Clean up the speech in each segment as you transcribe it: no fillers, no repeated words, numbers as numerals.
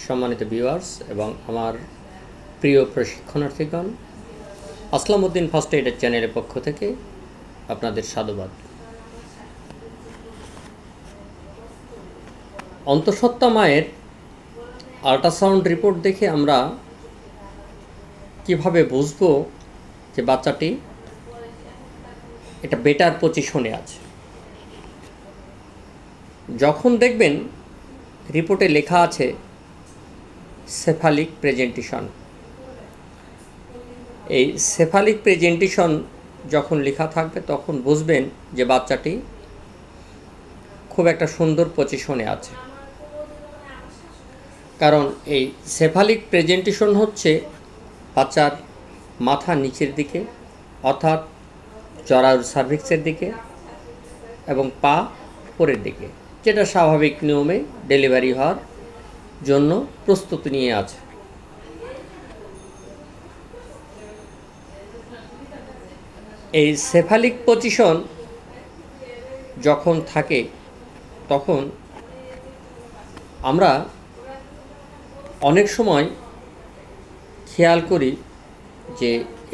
সম্মানিত ভিউয়ার্স এবং আমার প্রিয় প্রশিক্ষণার্থীগণ, আসলাম উদ্দিন ফার্স্ট এইডের চ্যানেলের পক্ষ থেকে আপনাদের সাধুবাদ। অন্তঃসত্ত্বা মায়ের আল্ট্রাসাউন্ড রিপোর্ট দেখে আমরা কিভাবে বুঝবো যে বাচ্চাটি এটা বেটার পজিশনে আছে? যখন দেখবেন রিপোর্টে লেখা আছে সেফালিক প্রেজেন্টেশন, এই সেফালিক প্রেজেন্টেশন যখন লেখা থাকবে তখন বুঝবেন যে বাচ্চাটি খুব একটা সুন্দর পজিশনে আছে। কারণ এই সেফালিক প্রেজেন্টেশন হচ্ছে বাচ্চার মাথা নিচের দিকে, অর্থাৎ জরায়ুর সার্ভিক্সের দিকে, এবং পা উপরের দিকে, যেটা স্বাভাবিক নিয়মে ডেলিভারি হওয়ার জন্য প্রস্তুতি নিয়ে আছে। এই সেফালিক পজিশন যখন থাকে তখন আমরা অনেক সময় খেয়াল করি যে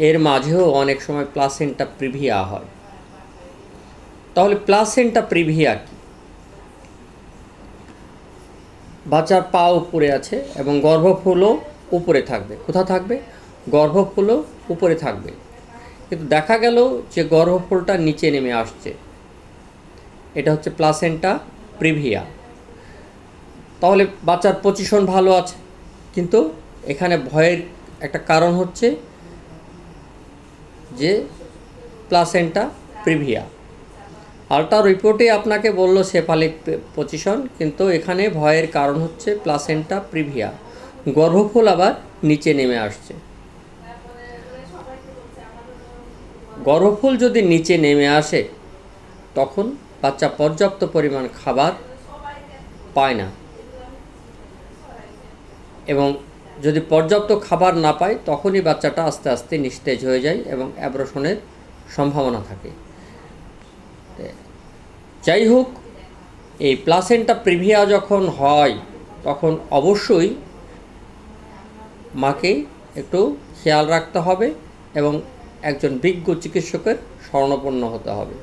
এর মাঝেও অনেক সময় প্লাসেন্টা প্রিভিয়া হয়। তাহলে প্লাসেন্টা প্রিভিয়া কি? বাচ্চার পা উপরে আছে এবং গর্ভফুলও উপরে থাকবে। কোথায় থাকবে? গর্ভফুলও উপরে থাকবে, কিন্তু দেখা গেল যে গর্ভফুলটা নিচে নেমে আসছে। এটা হচ্ছে প্লাসেন্টা প্রিভিয়া। তাহলে বাচ্চার পজিশন ভালো আছে, কিন্তু এখানে ভয়ের একটা কারণ হচ্ছে যে প্লাসেন্টা প্রিভিয়া। আল্ট্রা রিপোর্টে আপনাকে বলল সেফালিক পজিশন, কিন্তু এখানে ভয়ের কারণ হচ্ছে প্লাসেন্টা প্রিভিয়া। গর্ভফুল আবার নিচে নেমে আসছে। গর্ভফুল যদি নিচে নেমে আসে তখন বাচ্চা পর্যাপ্ত পরিমাণ খাবার পায় না, এবং যদি পর্যাপ্ত খাবার না পায় তখনই বাচ্চাটা আস্তে আস্তে নিস্তেজ হয়ে যায় এবং অ্যাবর্শনের সম্ভাবনা থাকে। যাই হোক, এই প্লাসেন্টা প্রিভিয়া যখন হয় তখন অবশ্যই মাকে একটু খেয়াল রাখতে হবে এবং একজন বিজ্ঞ চিকিৎসকের শরণাপন্ন হতে হবে।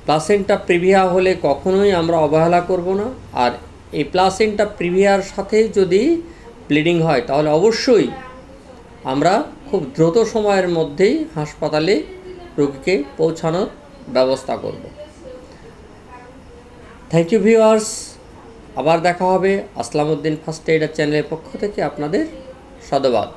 প্লাসেন্টা প্রিভিয়া হলে কখনোই আমরা অবহেলা করব না। আর এই প্লাসেন্টা প্রিভিয়ার সাথে যদি ব্লিডিং হয় তাহলে অবশ্যই আমরা খুব দ্রুত সময়ের মধ্যেই হাসপাতালে রোগীকে পৌঁছানোর ব্যবস্থা করব। Thank you viewers. আবার দেখা হবে। আসলাম উদ্দিন ফার্স্ট এইডার চ্যানেলের পক্ষ থেকে আপনাদের সাধুবাদ।